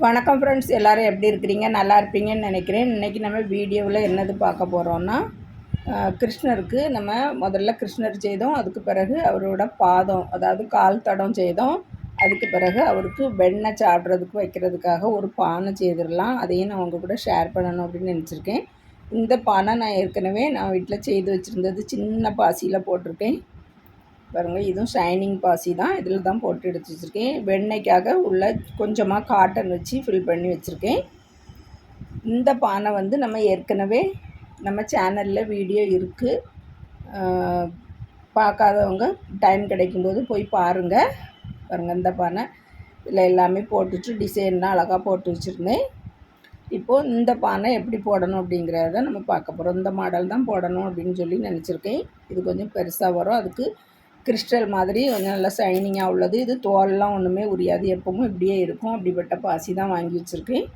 வணக்கம் ஃப்ரெண்ட்ஸ், எல்லோரும் எப்படி இருக்கிறீங்க? நல்லா இருப்பீங்கன்னு நினைக்கிறேன். இன்றைக்கி நம்ம வீடியோவில் என்னது பார்க்க போகிறோன்னா, கிருஷ்ணருக்கு நம்ம முதல்ல கிருஷ்ணர் செய்தோம். அதுக்கு பிறகு அவரோட பாதம், அதாவது கால் தடம் செய்தோம். அதுக்கு பிறகு அவருக்கு வெண்ணெய் சாப்பிட்றதுக்கு வைக்கிறதுக்காக ஒரு பானை செய்திடலாம். அதையும் நான் உங்கள் கூட ஷேர் பண்ணணும் அப்படின்னு நினச்சிருக்கேன். இந்த பானை நான் ஏற்கனவே வீட்டில் செய்து வச்சுருந்தது. சின்ன பாசியில் போட்டிருக்கேன் பாருங்கள். இதுவும் ஷைனிங் பாசி தான். இதில் தான் போட்டு எடுத்து வச்சுருக்கேன். வெண்ணெய்க்காக உள்ள கொஞ்சமாக காட்டன் வச்சு ஃபில் பண்ணி வச்சுருக்கேன். இந்த பானை நம்ம ஏற்கனவே நம்ம சேனலில் வீடியோ இருக்குது. பார்க்காதவங்க டைம் கிடைக்கும்போது போய் பாருங்கள். இந்த பானை இதில் எல்லாமே போட்டுட்டு டிசைன்லாம் அழகாக போட்டு வச்சுருந்தேன். இப்போது இந்த பானை எப்படி போடணும் அப்படிங்கிறத நம்ம பார்க்க போகிறோம். இந்த மாடல் தான் போடணும் அப்படின்னு சொல்லி நினச்சிருக்கேன். இது கொஞ்சம் பெருசாக வரும். அதுக்கு கிறிஸ்டல் மாதிரி கொஞ்சம் நல்லா ஷைனிங்காக உள்ளது. இது தோல்லாம் ஒன்றுமே உரியாது, எப்பவும் இப்படியே இருக்கும். அப்படிப்பட்ட பாசி தான் வாங்கி வச்சுருக்கேன்.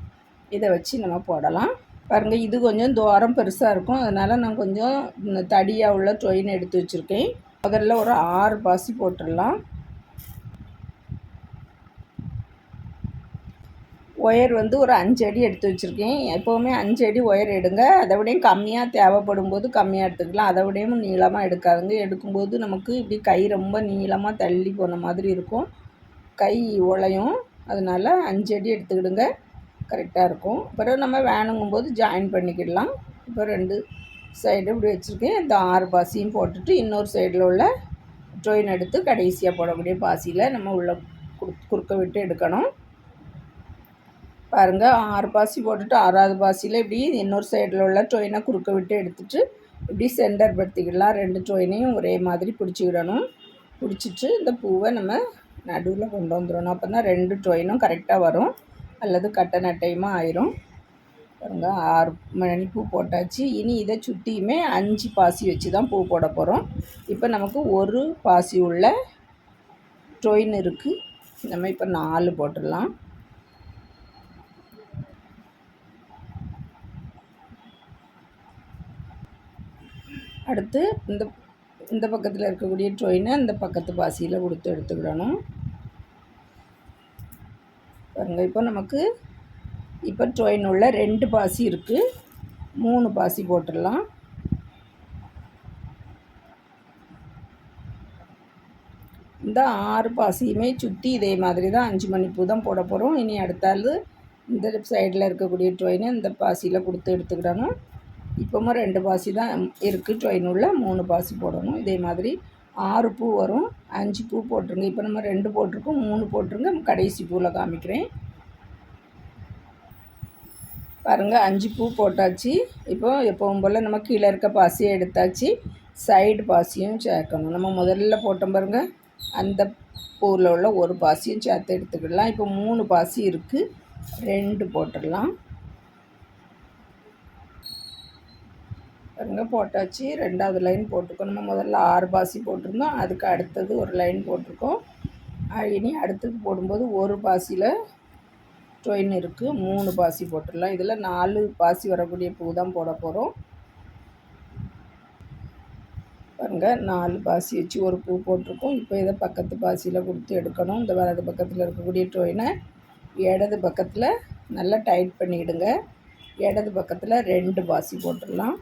இதை வச்சு நம்ம போடலாம். பாருங்கள், இது கொஞ்சம் துவாரம் பெருசாக இருக்கும். அதனால் நான் கொஞ்சம் தடியாக உள்ள டொயின் எடுத்து வச்சுருக்கேன். முதல்ல ஒரு 6 பாசி போட்டுடலாம். ஒயர் ஒரு 5 அடி எடுத்து வச்சுருக்கேன். எப்போவுமே 5 அடி ஒயர் எடுங்க. அதை விடையும் கம்மியாக தேவைப்படும் போது கம்மியாக எடுத்துக்கலாம். அதை விடையும் நீளமாக எடுக்காதுங்க. எடுக்கும்போது நமக்கு இப்படி கை ரொம்ப நீளமாக தள்ளி போன மாதிரி இருக்கும், கை உழையும். அதனால் 5 அடி எடுத்துக்கிடுங்க, கரெக்டாக இருக்கும். அப்புறம் நம்ம வேணுங்கும்போது ஜாயின் பண்ணிக்கிடலாம். இப்போ 2 சைடு இப்படி வச்சுருக்கேன். இந்த 6 பாசியும் போட்டுட்டு இன்னொரு சைடில் உள்ள ட்ரெயின் எடுத்து கடைசியாக போடக்கூடிய பாசியில் நம்ம உள்ள குறுக்க விட்டு எடுக்கணும். பாருங்கள், 6 பாசி போட்டுட்டு 6வது பாசியில் இப்படி இன்னொரு சைடில் உள்ள டொயினை குறுக்க விட்டு எடுத்துகிட்டு இப்படி சென்டர் படுத்திக்கிடலாம். 2 டொயினையும் ஒரே மாதிரி பிடிச்சிக்கிடணும். பிடிச்சிட்டு இந்த பூவை நம்ம நடுவில் கொண்டு வந்துடணும். அப்போ தான் 2 டொயினும் கரெக்டாக வரும், அல்லது கட்டை நட்டையுமாக ஆயிரும். பாருங்கள், 6 மணி பூ போட்டாச்சு. இனி இதை சுற்றியுமே 5 பாசி வச்சு தான் பூ போட போகிறோம். இப்போ நமக்கு ஒரு பாசி உள்ள டொயின் இருக்குது. நம்ம இப்போ 4 போட்டுடலாம். அடுத்து இந்த பக்கத்தில் இருக்கக்கூடிய ட்ரெயினை இந்த பக்கத்து பாசியில் கொடுத்து எடுத்துக்கிடணும். பாருங்கள், இப்போ நமக்கு ட்ரெயின் உள்ள 2 பாசி இருக்குது. 3 பாசி போட்டுடலாம். இந்த 6 பாசியுமே சுற்றி இதே மாதிரி தான் 5 மணிப்பூ தான் போட போகிறோம். இனி அடுத்தாலும் இந்த சைடில் இருக்கக்கூடிய ட்ரெயினை இந்த பாசியில் கொடுத்து எடுத்துக்கிடணும். இப்போவும் 2 பாசி தான் இருக்குது. ட்ரெயின் உள்ள 3 பாசி போடணும். இதே மாதிரி 6 பூ வரும். 5 பூ போட்டுருங்க. இப்போ நம்ம 2 போட்டிருக்கோம், 3 போட்டுருங்க. கடைசி பூவில் காமிக்கிறேன். பாருங்கள், 5 பூ போட்டாச்சு. இப்போ எப்பவும் போல் நம்ம கீழே இருக்க பாசியை எடுத்தாச்சு. சைடு பாசியும் சேர்க்கணும். நம்ம முதல்ல போட்டோம் பாருங்கள், அந்த பூவில் உள்ள ஒரு பாசியும் சேர்த்து எடுத்துக்கிடலாம். இப்போ 3 பாசி இருக்குது, 2 போட்டுடலாம். பாருங்க, போட்டாச்சு. 2வது லைன் போட்டிருக்கோம். நம்ம முதல்ல 6 பாசி போட்டிருந்தோம், அதுக்கு அடுத்தது ஒரு லைன் போட்டிருக்கோம். இனி அடுத்தது போடும்போது ஒரு பாசியில் ட்ரெயின் இருக்குது, 3 பாசி போட்டுடலாம். இதில் 4 பாசி வரக்கூடிய பூ தான் போட போகிறோம். பாருங்கள், 4 பாசி வச்சு ஒரு பூ போட்டிருக்கோம். இப்போ இதை பக்கத்து பாசியில் கொடுத்து எடுக்கணும். இந்த வலது பக்கத்தில் இருக்கக்கூடிய ட்ரெயினை இடது பக்கத்தில் நல்லா டைட் பண்ணிவிடுங்க. இடது பக்கத்தில் 2 பாசி போட்டுடலாம்.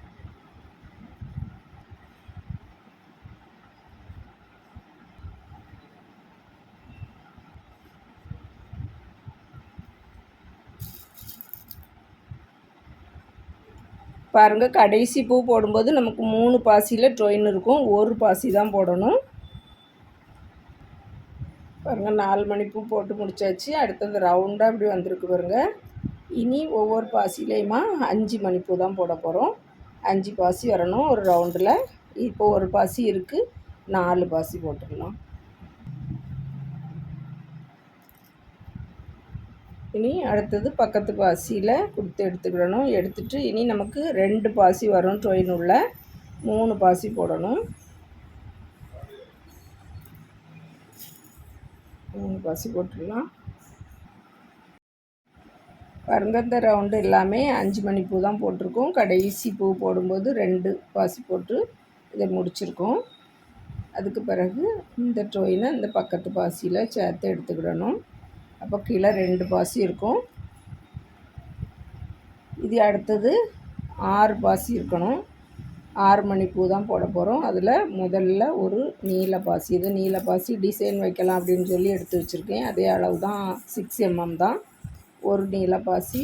பாருங்கள், கடைசி பூ போடும்போது நமக்கு 3 பாசியில் ட்ரெயின் இருக்கும், ஒரு பாசி தான் போடணும். பாருங்கள், 4 மணிப்பூ போட்டு முடித்தாச்சு. அடுத்தது ரவுண்டாக இப்படி வந்திருக்கு பாருங்கள். இனி ஒவ்வொரு பாசிலையுமா 5 மணிப்பூ தான் போட போகிறோம். 5 பாசி வரணும் ஒரு ரவுண்டில். இப்போ ஒரு பாசி இருக்குது, 4 பாசி போட்டுக்கலாம். இனி அடுத்தது பக்கத்து பாசியில் கொடுத்து எடுத்துக்கிடணும். எடுத்துகிட்டு இனி நமக்கு 2 பாசி வரும். ட்ரெயின் உள்ள 3 பாசி போடணும். 3 பாசி போட்டுடலாம். பாருங்க, இந்த ரவுண்டு எல்லாமே 5 மணிப்பூ தான் போட்டிருக்கோம். கடைசி பூ போடும்போது 2 பாசி போட்டு இதை முடிச்சிருக்கோம். அதுக்கு பிறகு இந்த ட்ரெயினை இந்த பக்கத்து பாசியில் சேர்த்து எடுத்துக்கிடணும். அப்போ கீழே 2 பாசி இருக்கும். இது அடுத்தது 6 பாசி இருக்கணும். 6 மணி பூ தான் போட போகிறோம். அதில் முதல்ல ஒரு நீல பாசி, இது நீல பாசி டிசைன் வைக்கலாம் அப்படின்னு சொல்லி எடுத்து வச்சுருக்கேன். அதே அளவு தான் 6 mm தான். ஒரு நீல பாசி,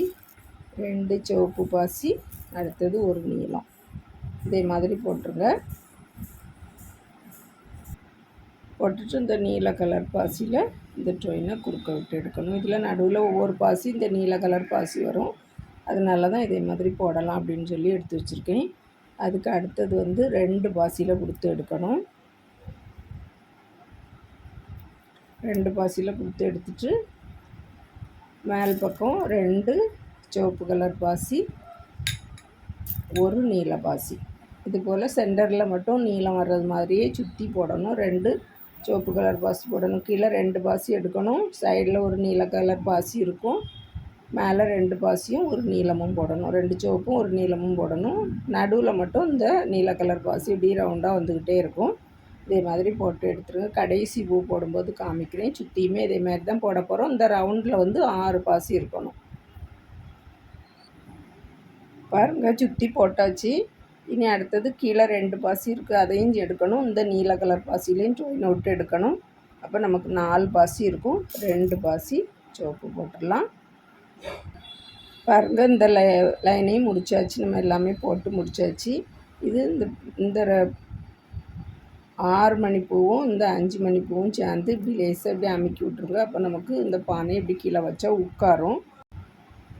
2 சிவப்பு பாசி, அடுத்தது ஒரு நீலம். இதே மாதிரி போட்டுருங்க. போட்டுட்டு இந்த நீல கலர் பாசியில் இந்த ட்ரெயினை குறுக்க விட்டு எடுக்கணும். இதில் நடுவில் ஒவ்வொரு பாசி இந்த நீல கலர் பாசி வரும். அதனால தான் இதே மாதிரி போடலாம் அப்படின்னு சொல்லி எடுத்து வச்சுருக்கேன். அதுக்கு அடுத்தது வந்து 2 பாசியில் கொடுத்து எடுக்கணும். 2 பாசியில் கொடுத்து எடுத்துட்டு மேல் பக்கம் 2 சிவப்பு கலர் பாசி, ஒரு நீல பாசி. இது போல் சென்டரில் மட்டும் நீலம் வர்றது மாதிரியே சுற்றி போடணும். 2 சிவப்பு கலர் பாசி போடணும். கீழே 2 பாசி எடுக்கணும். சைடில் ஒரு நீல கலர் பாசி இருக்கும். மேலே 2 பாசியும் ஒரு நீலமும் போடணும். 2 சிவப்பும் ஒரு நீலமும் போடணும். நடுவில் மட்டும் இந்த நீல கலர் பாசி இப்படி ரவுண்டாக வந்துக்கிட்டே இருக்கும். இதே மாதிரி போட்டு எடுத்துருங்க. கடைசி பூ போடும்போது காமிக்கிறேன். சுற்றியுமே இதே மாதிரி தான் போட போகிறோம். இந்த ரவுண்டில் வந்து 6 பாசி இருக்கணும். பாருங்கள், சுற்றி போட்டாச்சு. இனி அடுத்தது கீழே 2 பாசி இருக்குது, அதையும் எடுக்கணும். இந்த நீல கலர் பாசிலையும் ஜாயின் விட்டு எடுக்கணும். அப்போ நமக்கு 4 பாசி இருக்கும். 2 பாசி சிவப்பு போட்டுடலாம். பாருங்கள், இந்த லைனையும் முடிச்சாச்சு. நம்ம எல்லாமே போட்டு முடிச்சாச்சு. இது இந்த 6 மணிப்பூவும் இந்த 5 மணிப்பூவும் சேர்ந்து இப்படி லேசாக இப்படி அமுக்கி விட்ருங்க. அப்போ நமக்கு இந்த பானை இப்படி கீழே வச்சா உட்காரும்.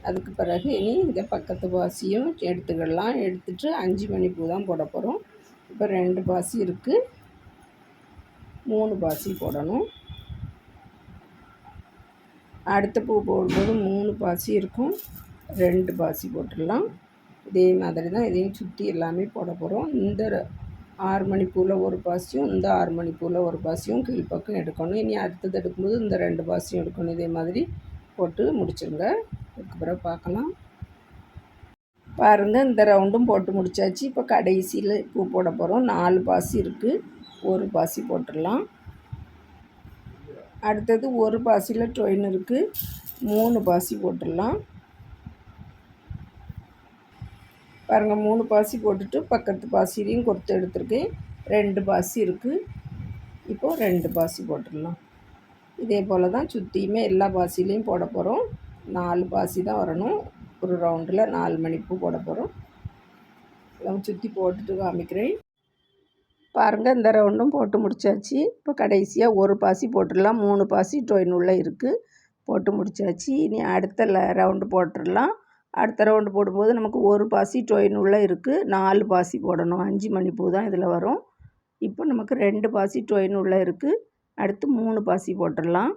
அதுக்கு பிறகு இனி இந்த பக்கத்து பாசியும் எடுத்துக்கிடலாம். எடுத்துகிட்டு 5 மணிப்பூ தான் போட போகிறோம். இப்போ 2 பாசி இருக்குது, 3 பாசி போடணும். அடுத்த பூ போடும்போது 3 பாசி இருக்கும், 2 பாசி போட்டுடலாம். இதே மாதிரி தான் இதையும் சுற்றி எல்லாமே போட போகிறோம். இந்த 6 மணிப்பூவில் ஒரு பாசியும் இந்த 6 மணிப்பூவில் ஒரு பாசியும் கீழ்ப்பக்கம் எடுக்கணும். இனி அடுத்தது எடுக்கும்போது இந்த 2 பாசியும் எடுக்கணும். இதே மாதிரி போட்டு முடிச்சுருங்க. அதுக்கப்புறம் பார்க்கலாம். பாருங்கள், இந்த ரவுண்டும் போட்டு முடித்தாச்சு. இப்போ கடைசியில் பூ போட போகிறோம். 4 பாசி இருக்குது, ஒரு பாசி போட்டுடலாம். அடுத்தது ஒரு பாசியில் ட்ரெயின் இருக்குது, 3 பாசி போட்டுடலாம். பாருங்கள், 3 பாசி போட்டுட்டு பக்கத்து பாசிலையும் கொடுத்து எடுத்துருக்கேன். 2 பாசி இருக்குது. இப்போது 2 பாசி போட்டுடலாம். இதே போல் தான் சுற்றியுமே எல்லா பாசிலையும் போட போகிறோம். 4 பாசி தான் வரணும். ஒரு ரவுண்டில் 4 மணிப்பூ போட போகிறோம். எல்லாம் சுற்றி போட்டுட்டு காமிக்கிறேன். பாருங்கள், இந்த ரவுண்டும் போட்டு முடித்தாச்சு. இப்போ கடைசியாக ஒரு பாசி போட்டுடலாம். 3 பாசி ட்ரெயின் உள்ளே இருக்குது, போட்டு முடித்தாச்சு. இனி அடுத்த ரவுண்டு போட்டுடலாம். அடுத்த ரவுண்டு போடும்போது நமக்கு ஒரு பாசி ட்ரெயின் உள்ளே இருக்குது, 4 பாசி போடணும். 5 மணிப்பூ தான் இதில் வரும். இப்போ நமக்கு 2 பாசி ட்ரெயின் உள்ளே இருக்குது, அடுத்து 3 பாசி போட்டுடலாம்.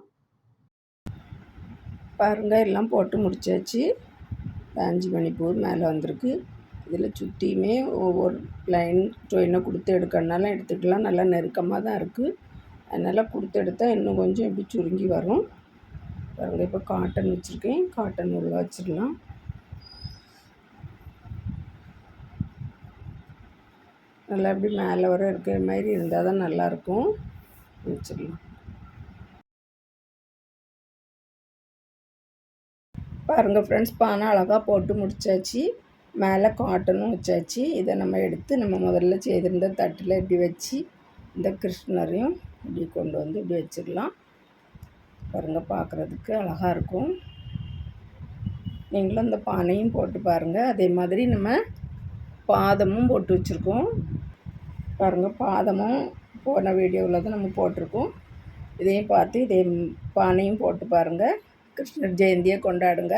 பாருங்கள், எல்லாம் போட்டு முடித்தாச்சு. 5 மணிப்பூ மேலே வந்திருக்கு. இதில் சுற்றியுமே ஒவ்வொரு லைன் ட்ரெயினை கொடுத்து எடுக்கிறனால எடுத்துக்கலாம். நல்லா நெருக்கமாக தான் இருக்குது, அதனால் கொடுத்து எடுத்தால் இன்னும் கொஞ்சம் இப்படி சுருங்கி வரும். பாருங்கள், இப்போ காட்டன் வச்சுருக்கேன், காட்டன் உள்ள வச்சிடலாம். நல்லா இப்படி மேலே வர இருக்கிற மாதிரி இருந்தால் தான் நல்லாயிருக்கும். வச்சிடலாம். பாருங்கள் ஃப்ரெண்ட்ஸ், பானை அழகாக போட்டு முடித்தாச்சு. மேலே காட்டனும் வச்சாச்சு. இதை நம்ம எடுத்து நம்ம முதல்ல செய்திருந்த தட்டில் இப்படி வச்சு இந்த கிருஷ்ணரையும் இப்படி கொண்டு வந்து இப்படி வச்சிடலாம். பாருங்கள், பார்க்குறதுக்கு அழகாக இருக்கும். நீங்களும் இந்த பானையும் போட்டு பாருங்கள். அதே மாதிரி நம்ம பாதமும் போட்டு வச்சுருக்கோம். பாருங்கள், பாதமும் போன வீடியோவில் தான் நம்ம போட்டிருக்கோம். இதையும் பார்த்து இதே பானையும் போட்டு பாருங்கள். கிருஷ்ணர் ஜெயந்தியை கொண்டாடுங்க.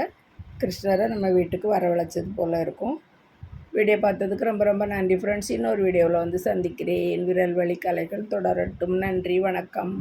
கிருஷ்ணரை நம்ம வீட்டுக்கு வரவழைச்சது போல் இருக்கும். வீடியோ பார்த்ததுக்கு ரொம்ப ரொம்ப நன்றி ஃப்ரெண்ட்ஸ். இன்னொரு வீடியோவில் வந்து சந்திக்கிறேன். விரல் வழி கலைகள் தொடரட்டும். நன்றி, வணக்கம்.